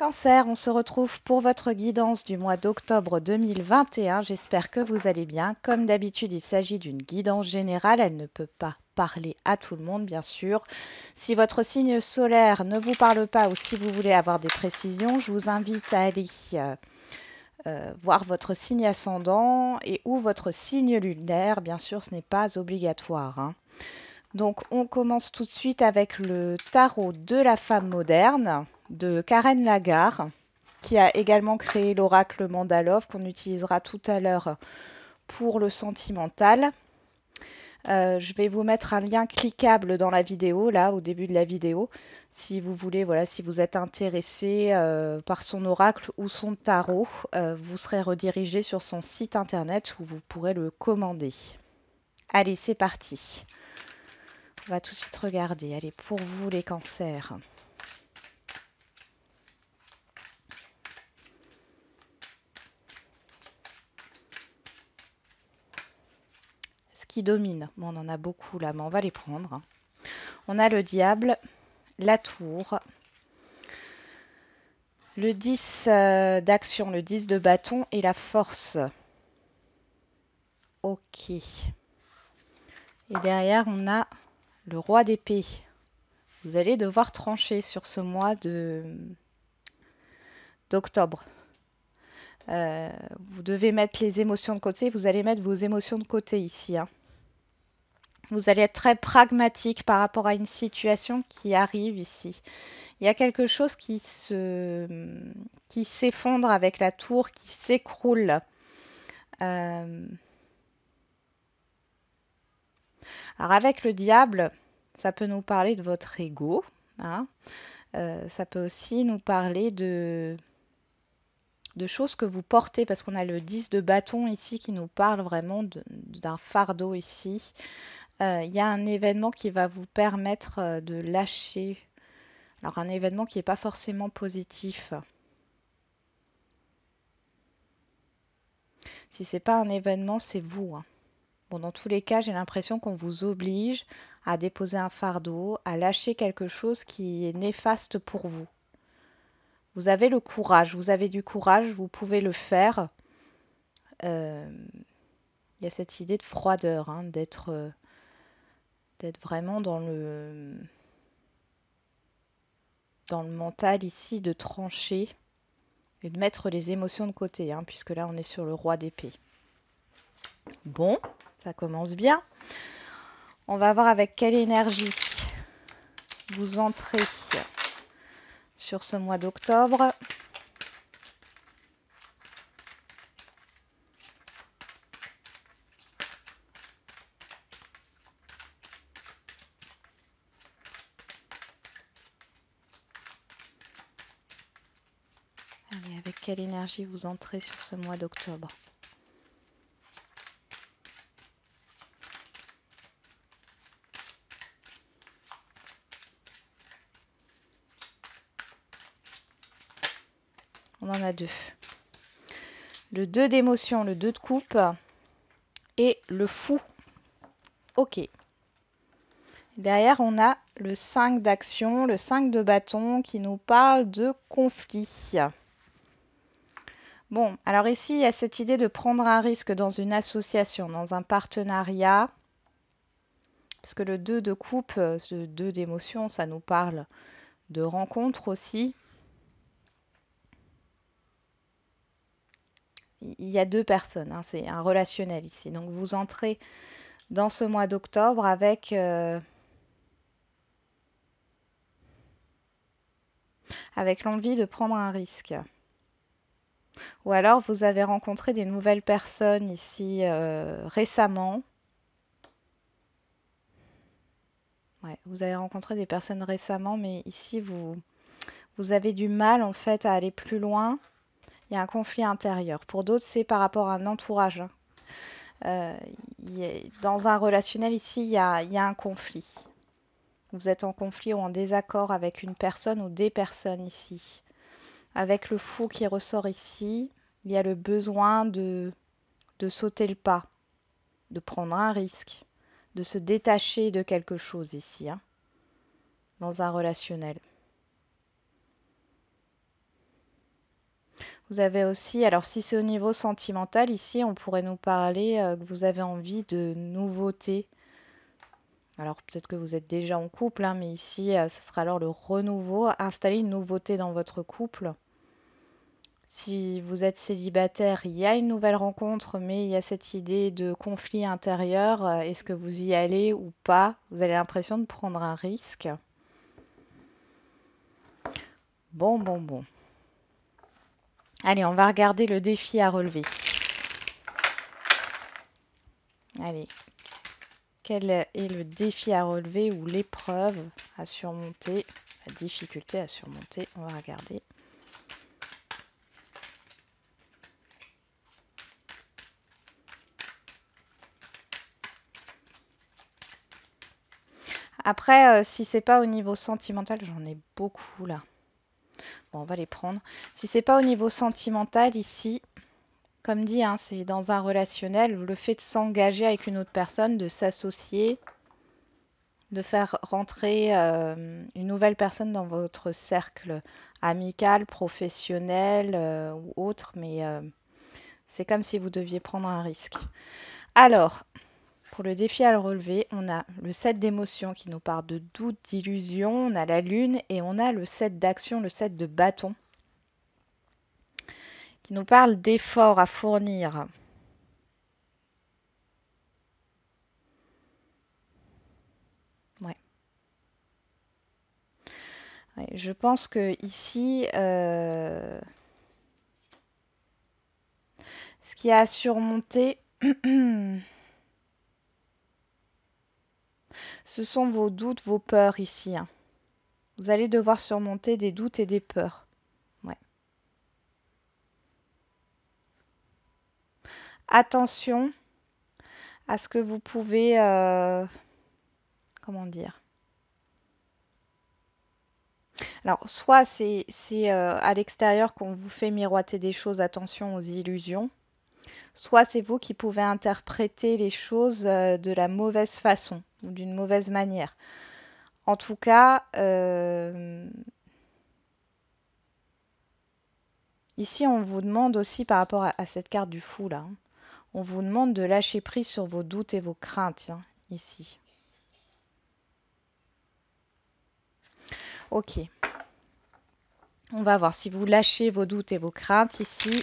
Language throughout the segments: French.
Cancer, on se retrouve pour votre guidance du mois d'octobre 2021. J'espère que vous allez bien. Comme d'habitude, il s'agit d'une guidance générale. Elle ne peut pas parler à tout le monde, bien sûr. Si votre signe solaire ne vous parle pas ou si vous voulez avoir des précisions, je vous invite à aller voir votre signe ascendant et ou votre signe lunaire. Bien sûr, ce n'est pas obligatoire, hein. Donc, on commence tout de suite avec le tarot de la femme moderne de Karen Lagarde, qui a également créé l'oracle Mandalov qu'on utilisera tout à l'heure pour le sentimental. Je vais vous mettre un lien cliquable dans la vidéo, là, au début de la vidéo, si vous voulez, voilà, si vous êtes intéressé par son oracle ou son tarot, vous serez redirigé sur son site internet où vous pourrez le commander. Allez, c'est parti. On va tout de suite regarder. Allez, pour vous les cancers. Ce qui domine. Bon, on en a beaucoup là, mais on va les prendre. On a le diable, la tour, le 10 d'action, le 10 de bâton et la force. Ok. Et derrière, on a le roi d'épée. Vous allez devoir trancher sur ce mois d'octobre. Vous devez mettre les émotions de côté. Vous allez mettre vos émotions de côté ici, hein. Vous allez être très pragmatique par rapport à une situation qui arrive ici. Il y a quelque chose qui s'effondre avec la tour, qui s'écroule. Alors avec le diable, ça peut nous parler de votre ego, hein. Ça peut aussi nous parler de choses que vous portez, parce qu'on a le 10 de bâton ici qui nous parle vraiment d'un fardeau ici. Il y a un événement qui va vous permettre de lâcher. Alors un événement qui n'est pas forcément positif. Si c'est pas un événement, c'est vous, hein. Bon, dans tous les cas, j'ai l'impression qu'on vous oblige à déposer un fardeau, à lâcher quelque chose qui est néfaste pour vous. Vous avez le courage, vous avez du courage, vous pouvez le faire. Il y a cette idée de froideur, hein, d'être vraiment dans le mental ici, de trancher et de mettre les émotions de côté, hein, puisque là on est sur le roi d'épée. Bon, ça commence bien. On va voir avec quelle énergie vous entrez sur ce mois d'octobre. Allez, avec quelle énergie vous entrez sur ce mois d'octobre? On en a deux. Le 2 d'émotion, le 2 de coupe et le fou. Ok. Derrière, on a le 5 d'action, le 5 de bâton qui nous parle de conflit. Bon, alors ici, il y a cette idée de prendre un risque dans une association, dans un partenariat. Parce que le 2 de coupe, ce 2 d'émotion, ça nous parle de rencontre aussi. Il y a deux personnes, hein, c'est un relationnel ici. Donc vous entrez dans ce mois d'octobre avec l'envie de prendre un risque. Ou alors vous avez rencontré des nouvelles personnes ici récemment. Ouais, vous avez rencontré des personnes récemment, mais ici vous avez du mal en fait à aller plus loin. Il y a un conflit intérieur. Pour d'autres, c'est par rapport à un entourage, hein. Dans un relationnel ici, il y a un conflit. Vous êtes en conflit ou en désaccord avec une personne ou des personnes ici. Avec le fou qui ressort ici, il y a le besoin de sauter le pas, de prendre un risque, de se détacher de quelque chose ici, hein, dans un relationnel. Vous avez aussi, alors si c'est au niveau sentimental, ici, on pourrait nous parler que vous avez envie de nouveautés. Alors peut-être que vous êtes déjà en couple, hein, mais ici, ce sera alors le renouveau. Installer une nouveauté dans votre couple. Si vous êtes célibataire, il y a une nouvelle rencontre, mais il y a cette idée de conflit intérieur. Est-ce que vous y allez ou pas? Vous avez l'impression de prendre un risque. Bon, bon, bon. Allez, on va regarder le défi à relever. Allez, quel est le défi à relever ou l'épreuve à surmonter, la difficulté à surmonter? On va regarder. Après, si c'est pas au niveau sentimental, j'en ai beaucoup là. Bon, on va les prendre. Si c'est pas au niveau sentimental ici, comme dit, hein, c'est dans un relationnel, le fait de s'engager avec une autre personne, de s'associer, de faire rentrer une nouvelle personne dans votre cercle amical, professionnel ou autre, mais c'est comme si vous deviez prendre un risque. Alors, pour le défi à le relever, on a le 7 d'émotions qui nous parle de doute, d'illusion, on a la lune et on a le 7 d'action, le 7 de bâton, qui nous parle d'efforts à fournir. Ouais. Ouais, je pense que ici, ce qui a à surmonter, ce sont vos doutes, vos peurs ici, hein. Vous allez devoir surmonter des doutes et des peurs. Ouais. Attention à ce que vous pouvez, comment dire? Alors, soit c'est à l'extérieur qu'on vous fait miroiter des choses, attention aux illusions, soit c'est vous qui pouvez interpréter les choses de la mauvaise façon ou d'une mauvaise manière. En tout cas, ici, on vous demande aussi par rapport à cette carte du fou là, hein, on vous demande de lâcher prise sur vos doutes et vos craintes, hein, ici. Ok. On va voir si vous lâchez vos doutes et vos craintes ici.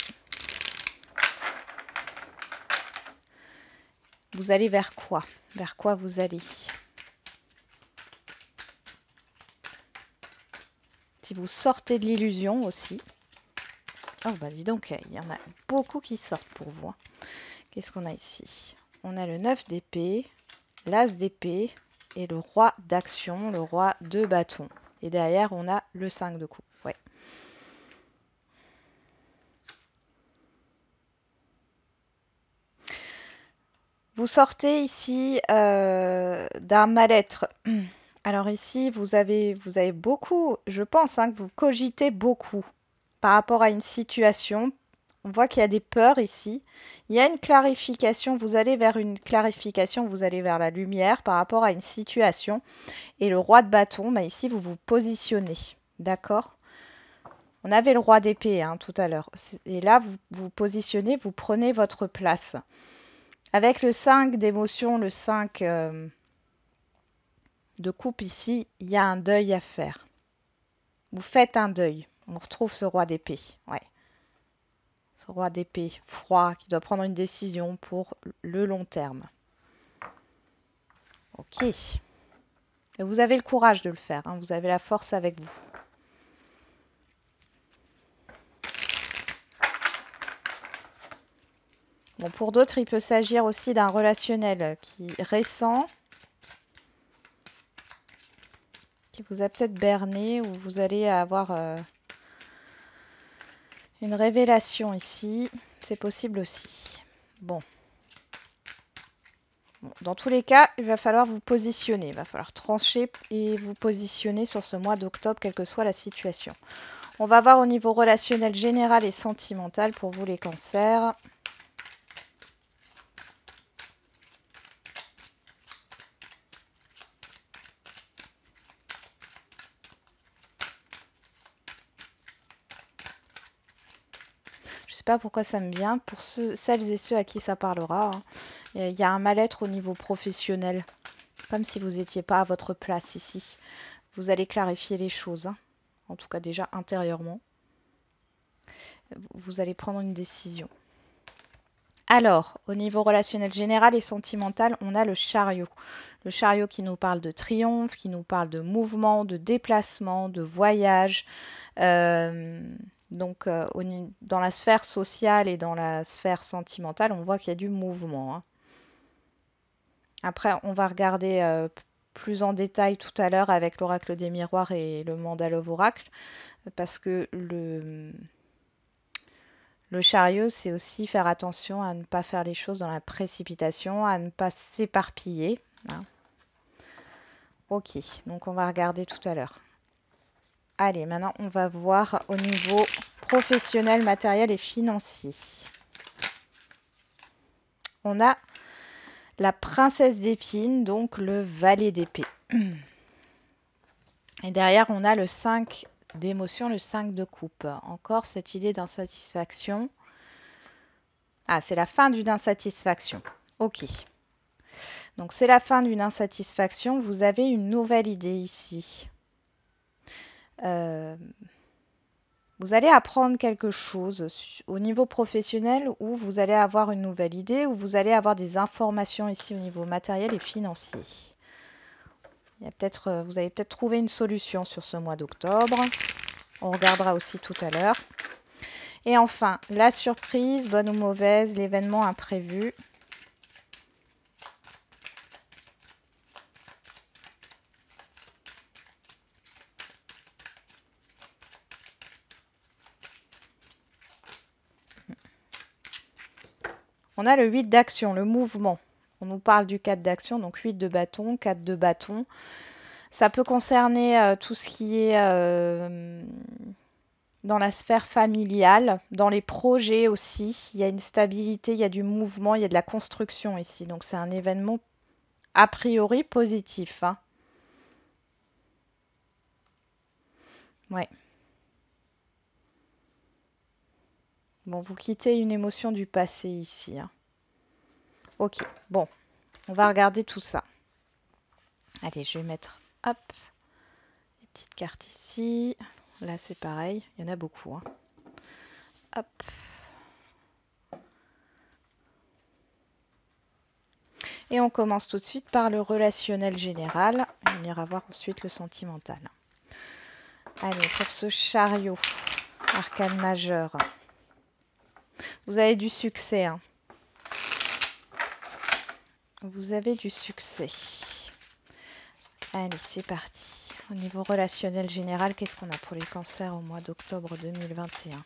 Vous allez vers quoi? Vers quoi vous allez? Si vous sortez de l'illusion aussi. Oh bah dis donc, il y en a beaucoup qui sortent pour vous, hein. Qu'est-ce qu'on a ici? On a le 9 d'épée, l'as d'épée et le roi d'action, le roi de bâton. Et derrière, on a le 5 de coupe. Ouais. Vous sortez ici d'un mal-être. Alors ici, vous avez beaucoup, je pense, hein, que vous cogitez beaucoup par rapport à une situation. On voit qu'il y a des peurs ici. Il y a une clarification. Vous allez vers une clarification, vous allez vers la lumière par rapport à une situation. Et le roi de bâton, bah ici, vous vous positionnez. D'accord? On avait le roi d'épée hein, tout à l'heure. Et là, vous vous positionnez, vous prenez votre place. Avec le 5 d'émotion, le 5 de coupe ici, il y a un deuil à faire. Vous faites un deuil. On retrouve ce roi d'épée. Ouais. Ce roi d'épée froid qui doit prendre une décision pour le long terme. Ok. Et vous avez le courage de le faire. Hein, vous avez la force avec vous. Bon, pour d'autres, il peut s'agir aussi d'un relationnel qui récent, qui vous a peut-être berné ou vous allez avoir une révélation ici. C'est possible aussi. Bon. Bon, dans tous les cas, il va falloir vous positionner. Il va falloir trancher et vous positionner sur ce mois d'octobre, quelle que soit la situation. On va voir au niveau relationnel général et sentimental pour vous les cancers. pas pourquoi ça me vient. Pour celles et ceux à qui ça parlera, hein, il y a un mal-être au niveau professionnel. Comme si vous n'étiez pas à votre place ici. Vous allez clarifier les choses, hein. En tout cas déjà intérieurement. Vous allez prendre une décision. Alors, au niveau relationnel général et sentimental, on a le chariot. Le chariot qui nous parle de triomphe, qui nous parle de mouvement, de déplacement, de voyage. Donc, dans la sphère sociale et dans la sphère sentimentale, on voit qu'il y a du mouvement, hein. Après, on va regarder plus en détail tout à l'heure avec l'oracle des miroirs et le mandala oracle, parce que le chariot, c'est aussi faire attention à ne pas faire les choses dans la précipitation, à ne pas s'éparpiller, hein. Ok, donc on va regarder tout à l'heure. Allez, maintenant on va voir au niveau professionnel, matériel et financier. On a la princesse d'épines, donc le valet d'épée. Et derrière, on a le 5 d'émotion, le 5 de coupe. Encore cette idée d'insatisfaction. Ah, c'est la fin d'une insatisfaction. Ok. Donc, c'est la fin d'une insatisfaction. Vous avez une nouvelle idée ici. Vous allez apprendre quelque chose au niveau professionnel où vous allez avoir une nouvelle idée, où vous allez avoir des informations ici au niveau matériel et financier. Vous allez peut-être trouver une solution sur ce mois d'octobre. On regardera aussi tout à l'heure. Et enfin, la surprise, bonne ou mauvaise, l'événement imprévu. On a le 8 d'action, le mouvement. On nous parle du 4 d'action, donc 8 de bâton, 4 de bâton. Ça peut concerner tout ce qui est dans la sphère familiale, dans les projets aussi. Il y a une stabilité, il y a du mouvement, il y a de la construction ici. Donc c'est un événement a priori positif, hein. Ouais. Bon, vous quittez une émotion du passé ici, hein. Ok, bon, on va regarder tout ça. Allez, je vais mettre, hop, les petites cartes ici. Là, c'est pareil, il y en a beaucoup, hein. Hop. Et on commence tout de suite par le relationnel général. On ira voir ensuite le sentimental. Allez, pour ce chariot, arcane majeur, vous avez du succès, hein. Vous avez du succès. Allez, c'est parti. Au niveau relationnel général, qu'est-ce qu'on a pour les cancers au mois d'octobre 2021?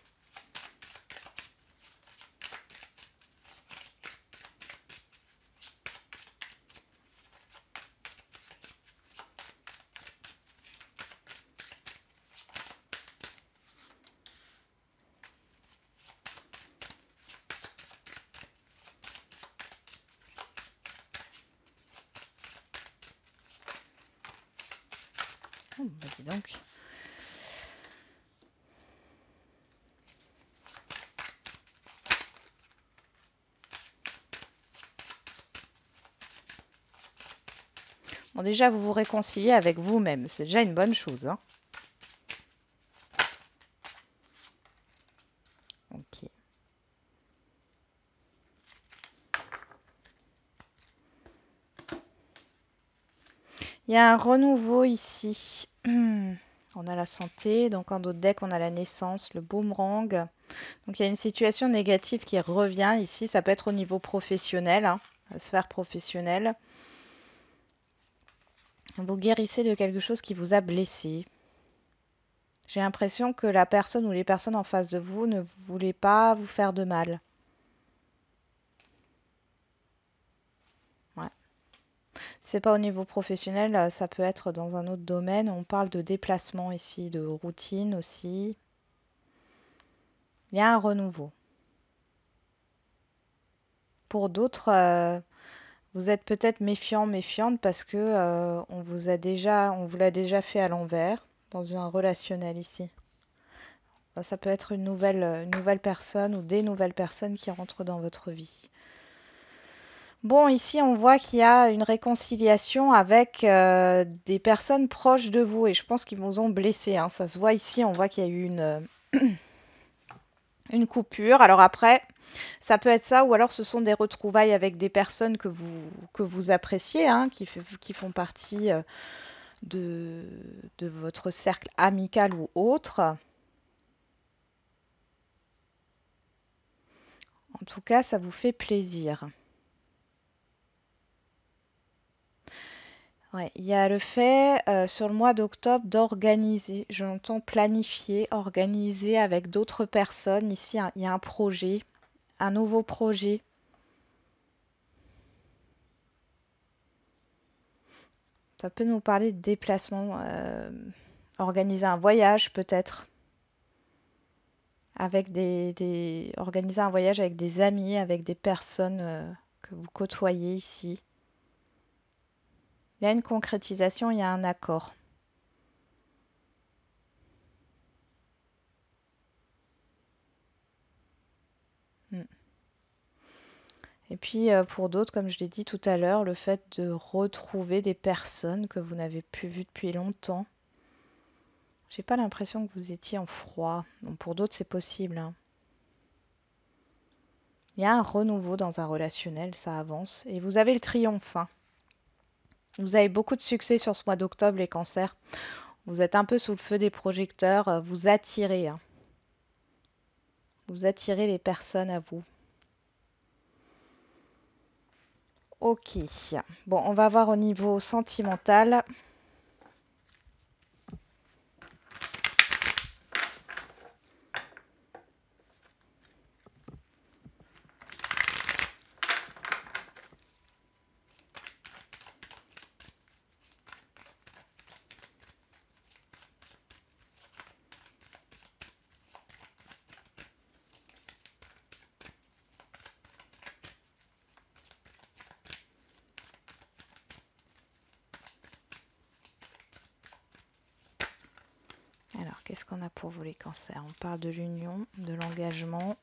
Oh, bah dis donc. Bon, déjà, vous vous réconciliez avec vous-même. C'est déjà une bonne chose, hein. Ok. Il y a un renouveau ici. On a la santé, donc en d'autres decks, on a la naissance, le boomerang. Donc il y a une situation négative qui revient ici. Ça peut être au niveau professionnel, hein, la sphère professionnelle. Vous guérissez de quelque chose qui vous a blessé. J'ai l'impression que la personne ou les personnes en face de vous ne voulaient pas vous faire de mal. Ouais. C'est pas au niveau professionnel, ça peut être dans un autre domaine. On parle de déplacement ici, de routine aussi. Il y a un renouveau. Pour d'autres, vous êtes peut-être méfiant, méfiante parce que on vous l'a déjà fait à l'envers dans un relationnel ici. Ça peut être une nouvelle personne ou des nouvelles personnes qui rentrent dans votre vie. Bon, ici, on voit qu'il y a une réconciliation avec des personnes proches de vous et je pense qu'ils vous ont blessé, hein. Ça se voit ici, on voit qu'il y a eu une coupure. Alors après, ça peut être ça ou alors ce sont des retrouvailles avec des personnes que vous appréciez, hein, qui font partie de, de votre cercle amical ou autre. En tout cas, ça vous fait plaisir. Ouais, il y a le fait sur le mois d'octobre d'organiser, j'entends planifier, organiser avec d'autres personnes. Ici, il y a un projet, un nouveau projet. Ça peut nous parler de déplacement, organiser un voyage peut-être, avec organiser un voyage avec des amis, avec des personnes que vous côtoyez ici. Il y a une concrétisation, il y a un accord. Mm. Et puis pour d'autres, comme je l'ai dit tout à l'heure, le fait de retrouver des personnes que vous n'avez plus vues depuis longtemps. J'ai pas l'impression que vous étiez en froid. Donc pour d'autres, c'est possible, hein. Il y a un renouveau dans un relationnel, ça avance. Et vous avez le triomphe, hein. Vous avez beaucoup de succès sur ce mois d'octobre, les cancers. Vous êtes un peu sous le feu des projecteurs, vous attirez, hein. Vous attirez les personnes à vous. Ok. Bon, on va voir au niveau sentimental. Alors, qu'est-ce qu'on a pour vous les cancers? On parle de l'union, de l'engagement.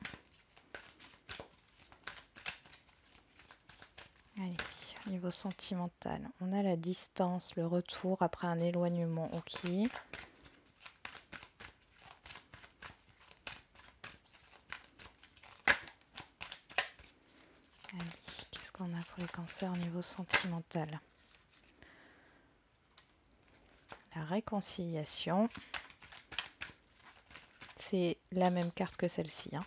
Allez, niveau sentimental, on a la distance, le retour après un éloignement, ok. Allez, qu'est-ce qu'on a pour les cancers au niveau sentimental? La réconciliation. C'est la même carte que celle-ci, hein.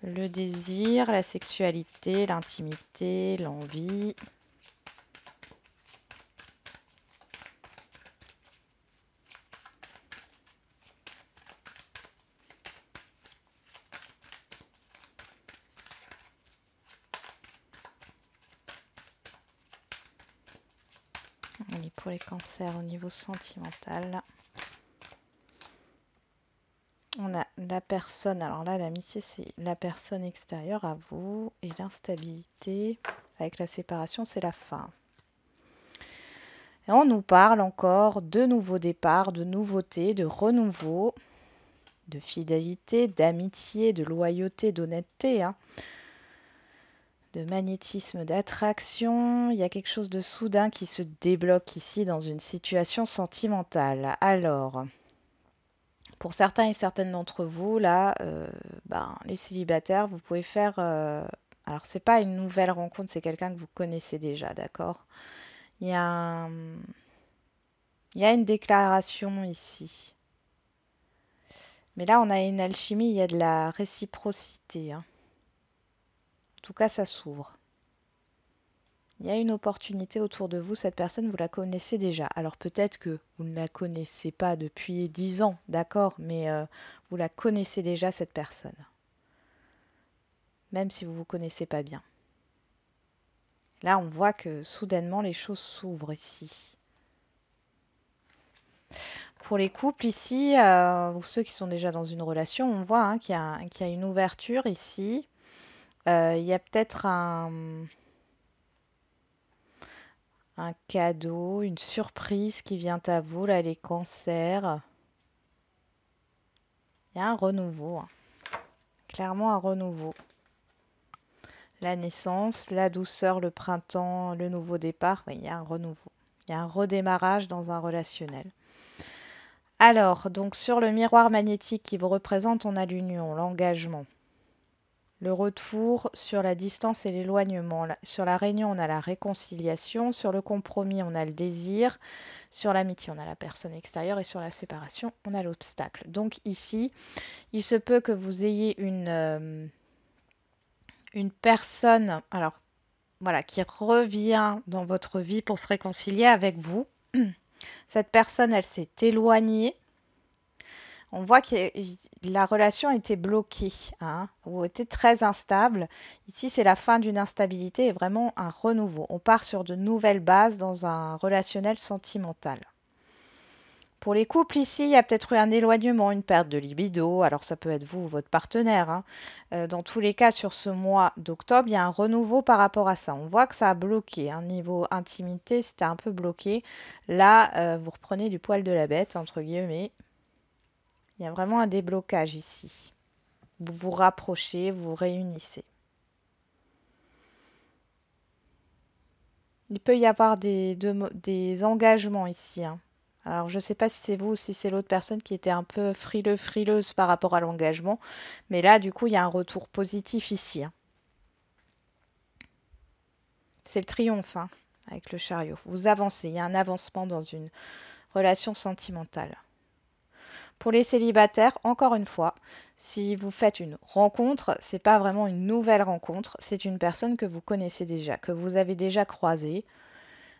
Le désir, la sexualité, l'intimité, l'envie. Allez, pour les cancers au niveau sentimental. On a la personne, alors là l'amitié c'est la personne extérieure à vous et l'instabilité avec la séparation c'est la fin. Et on nous parle encore de nouveaux départs, de nouveautés, de renouveau, de fidélité, d'amitié, de loyauté, d'honnêteté, hein, de magnétisme, d'attraction. Il y a quelque chose de soudain qui se débloque ici dans une situation sentimentale. Alors, pour certains et certaines d'entre vous, là, les célibataires, vous pouvez faire... alors, c'est pas une nouvelle rencontre, c'est quelqu'un que vous connaissez déjà, d'accord? Il y a il y a une déclaration ici. Mais là, on a une alchimie, il y a de la réciprocité, hein. En tout cas, ça s'ouvre. Il y a une opportunité autour de vous, cette personne, vous la connaissez déjà. Alors peut-être que vous ne la connaissez pas depuis 10 ans, d'accord, mais vous la connaissez déjà, cette personne. Même si vous ne vous connaissez pas bien. Là, on voit que soudainement, les choses s'ouvrent ici. Pour les couples ici, ou ceux qui sont déjà dans une relation, on voit, hein, qu'il y a une ouverture ici. Il y a peut-être un cadeau, une surprise qui vient à vous, là, les cancers. Il y a un renouveau, hein. Clairement un renouveau. La naissance, la douceur, le printemps, le nouveau départ. Oui, il y a un renouveau. Il y a un redémarrage dans un relationnel. Alors, donc sur le miroir magnétique qui vous représente, on a l'union, l'engagement, le retour sur la distance et l'éloignement. Sur la réunion, on a la réconciliation. Sur le compromis, on a le désir. Sur l'amitié, on a la personne extérieure. Et sur la séparation, on a l'obstacle. Donc ici, il se peut que vous ayez une personne, alors voilà, qui revient dans votre vie pour se réconcilier avec vous. Cette personne, elle s'est éloignée. On voit que la relation était bloquée, hein, ou était très instable. Ici, c'est la fin d'une instabilité et vraiment un renouveau. On part sur de nouvelles bases dans un relationnel sentimental. Pour les couples, ici, il y a peut-être eu un éloignement, une perte de libido. Alors, ça peut être vous ou votre partenaire, hein. Dans tous les cas, sur ce mois d'octobre, il y a un renouveau par rapport à ça. On voit que ça a bloqué. Un niveau intimité, c'était un peu bloqué. Là, vous reprenez du poil de la bête, entre guillemets. Il y a vraiment un déblocage ici. Vous vous rapprochez, vous vous réunissez. Il peut y avoir des engagements ici, hein. Alors, je ne sais pas si c'est vous ou si c'est l'autre personne qui était un peu frileuse par rapport à l'engagement. Mais là, du coup, il y a un retour positif ici, hein. C'est le triomphe, hein, avec le chariot. Vous avancez, il y a un avancement dans une relation sentimentale. Pour les célibataires, encore une fois, si vous faites une rencontre, c'est pas vraiment une nouvelle rencontre, c'est une personne que vous connaissez déjà, que vous avez déjà croisée.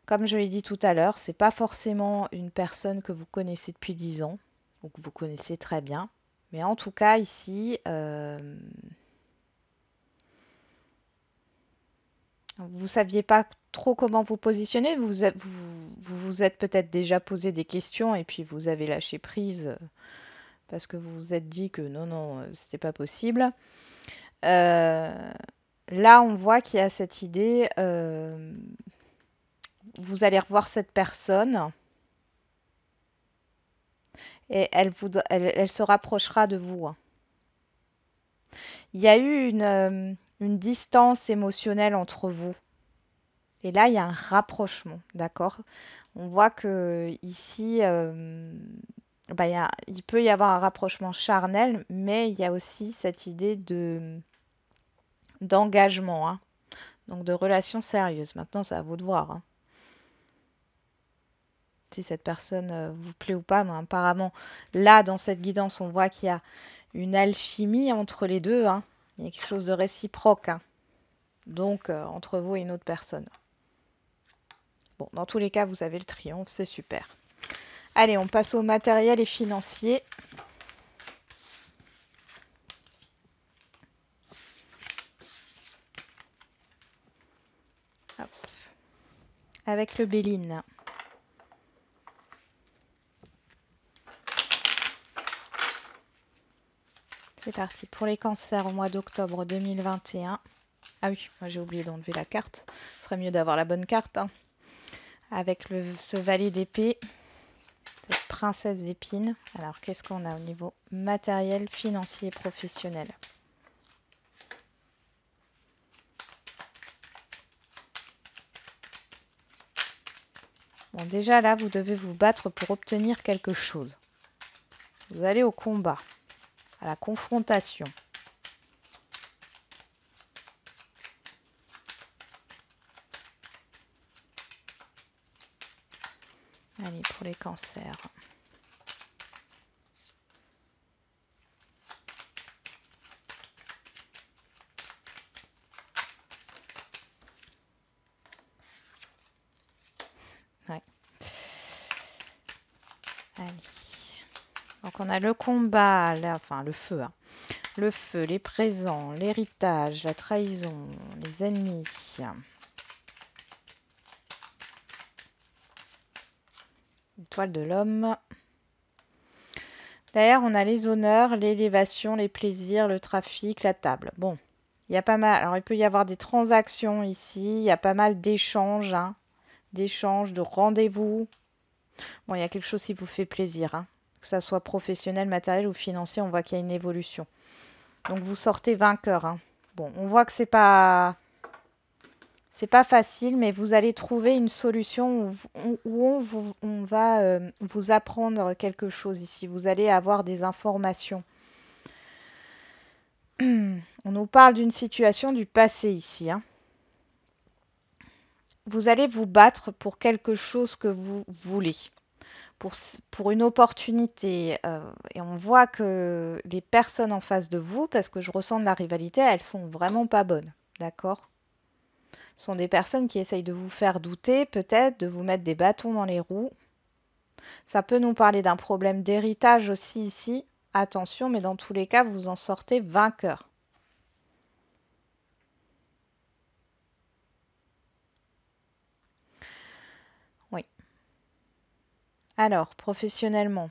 Comme je l'ai dit tout à l'heure, c'est pas forcément une personne que vous connaissez depuis 10 ans, ou que vous connaissez très bien. Mais en tout cas, ici, vous saviez pas trop comment vous positionner, vous êtes peut-être déjà posé des questions et puis vous avez lâché prise parce que vous vous êtes dit que non, non, c'était pas possible. Euh, Là, on voit qu'il y a cette idée, vous allez revoir cette personne et elle se rapprochera de vous, hein. Il y a eu une distance émotionnelle entre vous. Et là, il y a un rapprochement, d'accord? On voit que ici, bah, il peut y avoir un rapprochement charnel, mais il y a aussi cette idée d'engagement, hein, donc de relation sérieuse. Maintenant, c'est à vous de voir, hein, si cette personne vous plaît ou pas. Mais apparemment, là, dans cette guidance, on voit qu'il y a une alchimie entre les deux, hein. Il y a quelque chose de réciproque, hein, donc entre vous et une autre personne. Bon, dans tous les cas, vous avez le triomphe, c'est super. Allez, on passe au matériel et financier. Hop. Avec le Béline. C'est parti pour les cancers au mois d'octobre 2021. Ah oui, moi j'ai oublié d'enlever la carte. Ce serait mieux d'avoir la bonne carte, hein. Avec ce valet d'épée, cette princesse d'épines. Alors qu'est-ce qu'on a au niveau matériel, financier et professionnel? Bon, déjà là, vous devez vous battre pour obtenir quelque chose. Vous allez au combat, à la confrontation. Allez, pour les cancers. Ouais. Allez. Donc on a le combat, enfin le feu, hein. Le feu, les présents, l'héritage, la trahison, les ennemis. L'étoile de l'homme. Derrière, on a les honneurs, l'élévation, les plaisirs, le trafic, la table. Bon, il y a pas mal. Alors, il peut y avoir des transactions ici. Il y a pas mal d'échanges, hein. d'échanges, de rendez-vous. Bon, il y a quelque chose qui vous fait plaisir, hein. Que ça soit professionnel, matériel ou financier, on voit qu'il y a une évolution. Donc vous sortez vainqueur, hein. Bon, on voit que c'est pas facile, mais vous allez trouver une solution on va vous apprendre quelque chose ici. Vous allez avoir des informations. On nous parle d'une situation du passé ici, hein. Vous allez vous battre pour quelque chose que vous voulez, pour une opportunité. Et on voit que les personnes en face de vous, parce que je ressens de la rivalité, elles sont vraiment pas bonnes. D'accord? Ce sont des personnes qui essayent de vous faire douter, peut-être, de vous mettre des bâtons dans les roues. Ça peut nous parler d'un problème d'héritage aussi ici. Attention, mais dans tous les cas, vous en sortez vainqueur. Oui. Alors, professionnellement,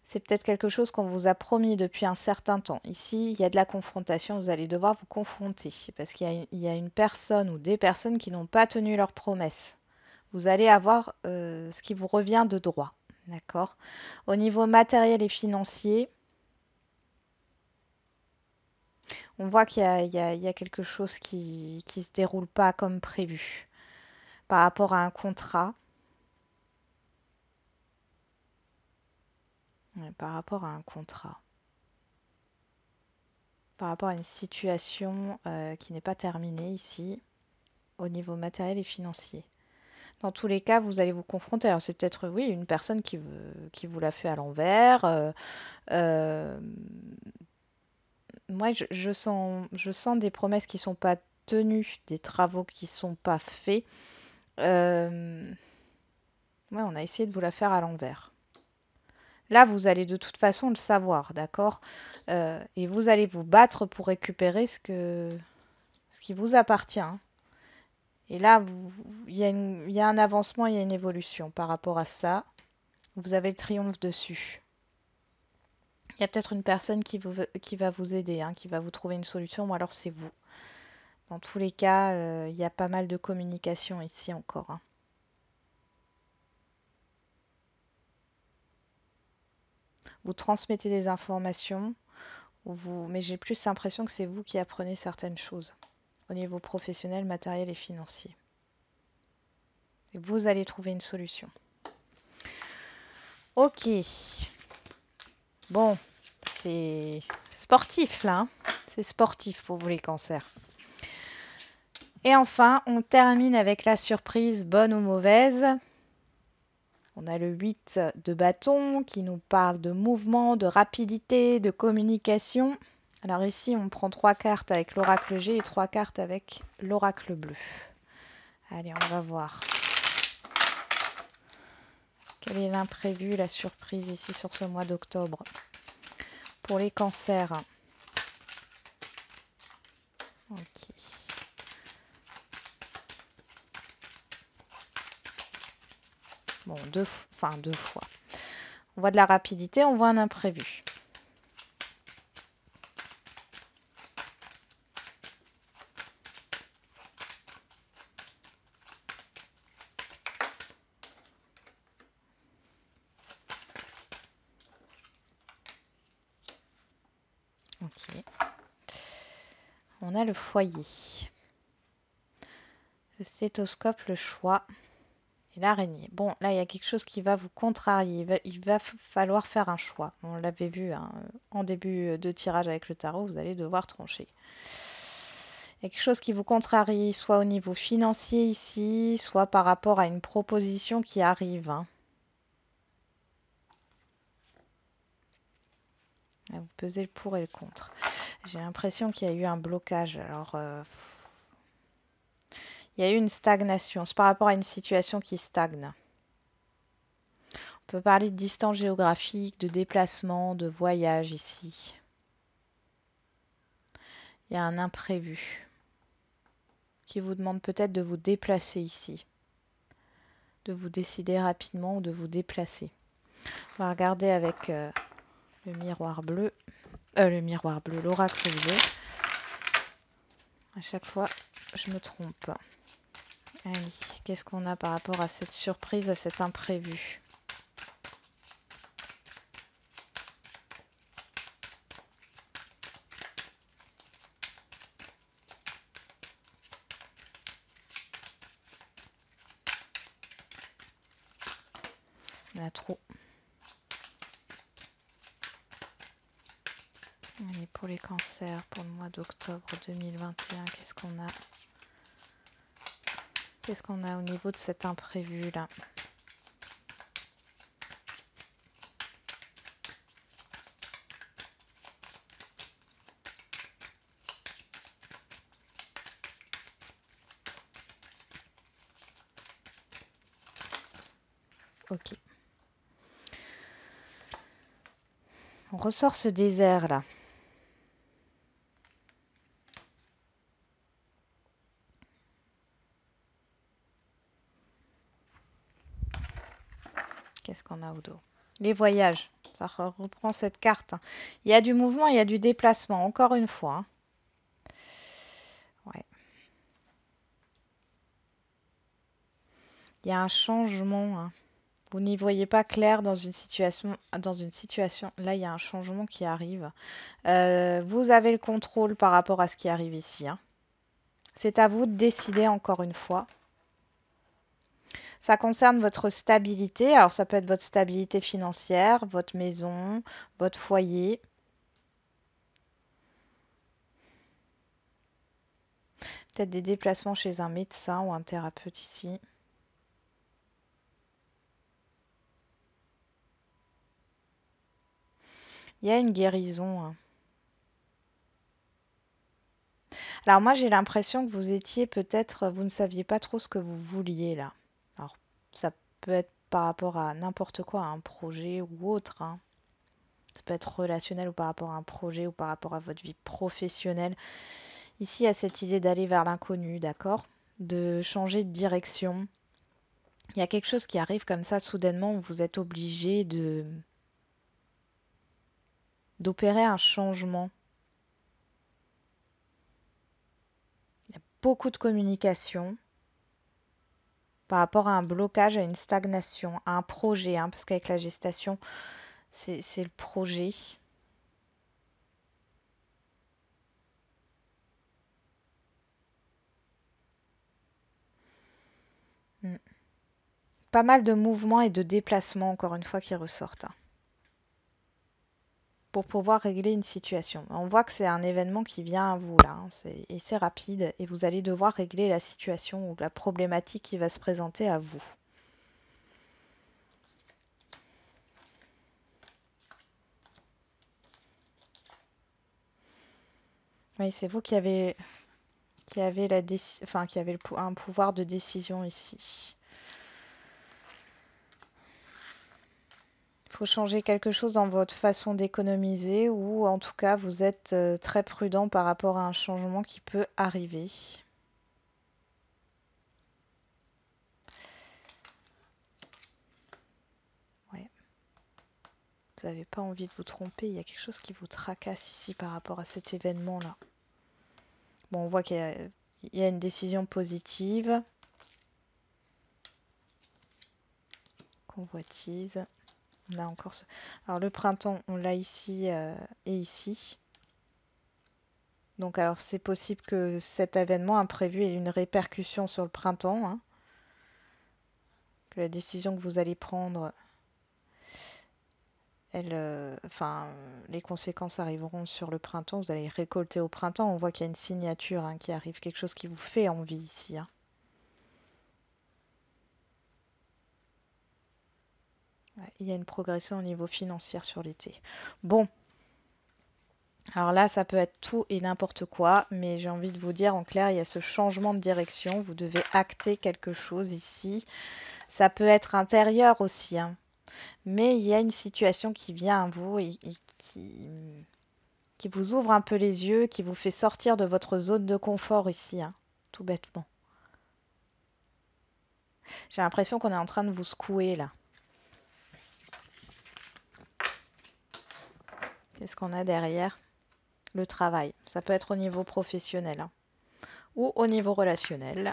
c'est peut-être quelque chose qu'on vous a promis depuis un certain temps. Ici, il y a de la confrontation, vous allez devoir vous confronter parce qu'il y a une personne ou des personnes qui n'ont pas tenu leurs promesses. Vous allez avoir ce qui vous revient de droit. D'accord? Au niveau matériel et financier, on voit qu'il y a quelque chose qui ne se déroule pas comme prévu par rapport à un contrat. Ouais, par rapport à un contrat. Par rapport à une situation qui n'est pas terminée ici, au niveau matériel et financier. Dans tous les cas, vous allez vous confronter. Alors, c'est peut-être, oui, une personne qui vous l'a fait à l'envers. Euh, moi, je sens des promesses qui ne sont pas tenues, des travaux qui ne sont pas faits. Ouais, on a essayé de vous la faire à l'envers. Là, vous allez de toute façon le savoir, d'accord? Et vous allez vous battre pour récupérer ce qui vous appartient, hein. Et là, il y a un avancement, il y a une évolution par rapport à ça. Vous avez le triomphe dessus. Il y a peut-être une personne qui va vous aider, hein, qui va vous trouver une solution, ou alors c'est vous. Dans tous les cas, il y a pas mal de communication ici encore, hein. Vous transmettez des informations, mais j'ai plus l'impression que c'est vous qui apprenez certaines choses au niveau professionnel, matériel et financier. Et vous allez trouver une solution. Ok. Bon, c'est sportif là, hein. C'est sportif pour vous les cancers. Et enfin, on termine avec la surprise, bonne ou mauvaise. On a le 8 de bâton qui nous parle de mouvement, de rapidité, de communication. Alors ici, on prend 3 cartes avec l'oracle G et 3 cartes avec l'oracle bleu. Allez, on va voir. Quel est l'imprévu, la surprise ici sur ce mois d'octobre pour les cancers? Ok. Bon, deux fois. On voit de la rapidité, on voit un imprévu. Ok. On a le foyer. Le stéthoscope, le choix et l'araignée. Bon, là, il y a quelque chose qui va vous contrarier. Il va falloir faire un choix. On l'avait vu, hein, en début de tirage avec le tarot, vous allez devoir trancher. Il y a quelque chose qui vous contrarie, soit au niveau financier ici, soit par rapport à une proposition qui arrive, hein. Vous pesez le pour et le contre. J'ai l'impression qu'il y a eu un blocage. Alors, il y a eu une stagnation. C'est par rapport à une situation qui stagne. On peut parler de distance géographique, de déplacement, de voyage ici. Il y a un imprévu qui vous demande peut-être de vous déplacer ici. De vous décider rapidement ou de vous déplacer. On va regarder avec le miroir bleu. L'oracle bleu. À chaque fois, je me trompe. Allez, qu'est-ce qu'on a par rapport à cette surprise, à cet imprévu? On a trop. Allez, pour les cancers, pour le mois d'octobre 2021, qu'est-ce qu'on a? Qu'est-ce qu'on a au niveau de cet imprévu là? Ok. On ressort ce désert là. Qu'est-ce qu'on a au dos? Les voyages. Ça reprend cette carte. Il y a du mouvement, il y a du déplacement, encore une fois. Ouais. Il y a un changement. Vous n'y voyez pas clair dans une situation. Là, il y a un changement qui arrive. Vous avez le contrôle par rapport à ce qui arrive ici. C'est à vous de décider encore une fois. Ça concerne votre stabilité. Alors, ça peut être votre stabilité financière, votre maison, votre foyer. Peut-être des déplacements chez un médecin ou un thérapeute ici. Il y a une guérison. Alors moi, j'ai l'impression que vous étiez peut-être, vous ne saviez pas trop ce que vous vouliez là. Alors, ça peut être par rapport à n'importe quoi, à un projet ou autre. Ça peut être relationnel ou par rapport à un projet ou par rapport à votre vie professionnelle. Ici, il y a cette idée d'aller vers l'inconnu, d'accord? De changer de direction. Il y a quelque chose qui arrive comme ça soudainement où vous êtes obligé d'opérer un changement. Il y a beaucoup de communication par rapport à un blocage, à une stagnation, à un projet, parce qu'avec la gestation, c'est le projet. Mm. Pas mal de mouvements et de déplacements, encore une fois, qui ressortent pour pouvoir régler une situation. On voit que c'est un événement qui vient à vous là, et c'est rapide, et vous allez devoir régler la situation ou la problématique qui va se présenter à vous. Oui, c'est vous qui avez un pouvoir de décision ici. Il faut changer quelque chose dans votre façon d'économiser ou en tout cas vous êtes très prudent par rapport à un changement qui peut arriver. Ouais. Vous n'avez pas envie de vous tromper, il y a quelque chose qui vous tracasse ici par rapport à cet événement-là. Bon, on voit qu'il y a une décision positive. Convoitise. On a encore ce... Alors le printemps, on l'a ici et ici. Donc alors c'est possible que cet événement imprévu ait une répercussion sur le printemps. Que la décision que vous allez prendre, les conséquences arriveront sur le printemps. Vous allez récolter au printemps. On voit qu'il y a une signature qui arrive, quelque chose qui vous fait envie ici. Ouais, il y a une progression au niveau financier sur l'été. Bon, alors là, ça peut être tout et n'importe quoi, mais j'ai envie de vous dire en clair, il y a ce changement de direction. Vous devez acter quelque chose ici. Ça peut être intérieur aussi, mais il y a une situation qui vient à vous et qui vous ouvre un peu les yeux, qui vous fait sortir de votre zone de confort ici, tout bêtement. J'ai l'impression qu'on est en train de vous secouer là. Qu'est-ce qu'on a derrière? Le travail. Ça peut être au niveau professionnel ou au niveau relationnel.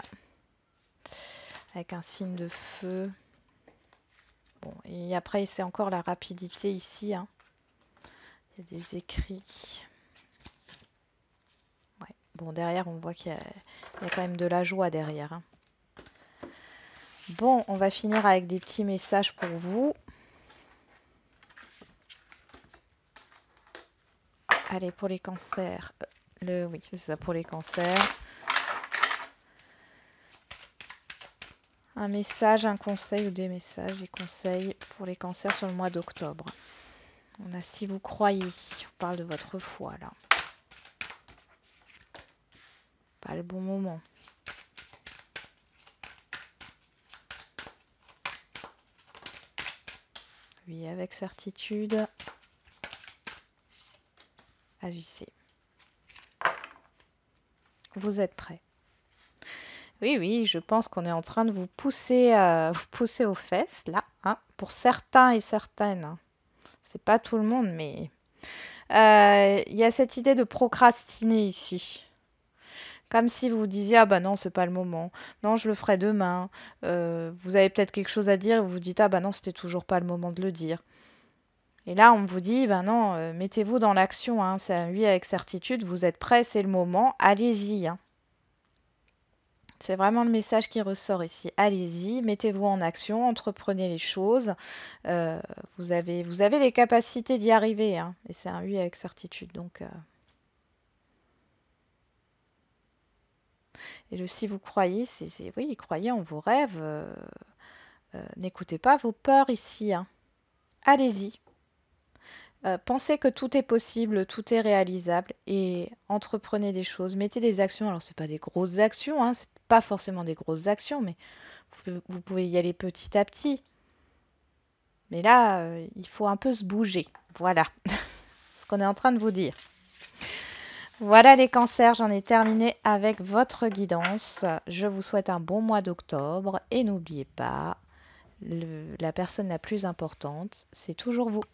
avec un signe de feu. Bon, et après, c'est encore la rapidité ici, hein. Il y a des écrits. Ouais. Bon, derrière, on voit qu'il y a quand même de la joie derrière, hein. Bon, on va finir avec des petits messages pour vous. Allez, pour les cancers. Oui, c'est ça, pour les cancers. Un message, un conseil ou des messages, des conseils pour les cancers sur le mois d'octobre. On a si vous croyez. On parle de votre foi, là. Pas le bon moment. Oui, avec certitude. Agissez. Vous êtes prêts. Oui, oui, je pense qu'on est en train de vous pousser aux fesses, là, hein, pour certains et certaines. Hein. C'est pas tout le monde, mais il y a cette idée de procrastiner ici. Comme si vous disiez, ah bah non, c'est pas le moment. Non, je le ferai demain. Vous avez peut-être quelque chose à dire et vous vous dites, ah bah non, c'était toujours pas le moment de le dire. Et là, on vous dit, ben non, mettez-vous dans l'action. Hein, c'est un oui avec certitude, vous êtes prêts, c'est le moment, allez-y. Hein. C'est vraiment le message qui ressort ici. Allez-y, mettez-vous en action, entreprenez les choses. Vous avez les capacités d'y arriver. Hein, et c'est un oui avec certitude. Donc, et le si vous croyez, c'est oui, croyez en vos rêves. N'écoutez pas vos peurs ici. Hein. Allez-y. Pensez que tout est possible, tout est réalisable et entreprenez des choses, mettez des actions. Alors, c'est pas des grosses actions, hein, c'est pas forcément des grosses actions, mais vous pouvez y aller petit à petit. Mais là, il faut un peu se bouger. Voilà ce qu'on est en train de vous dire. Voilà les cancers, j'en ai terminé avec votre guidance. Je vous souhaite un bon mois d'octobre et n'oubliez pas, la personne la plus importante, c'est toujours vous.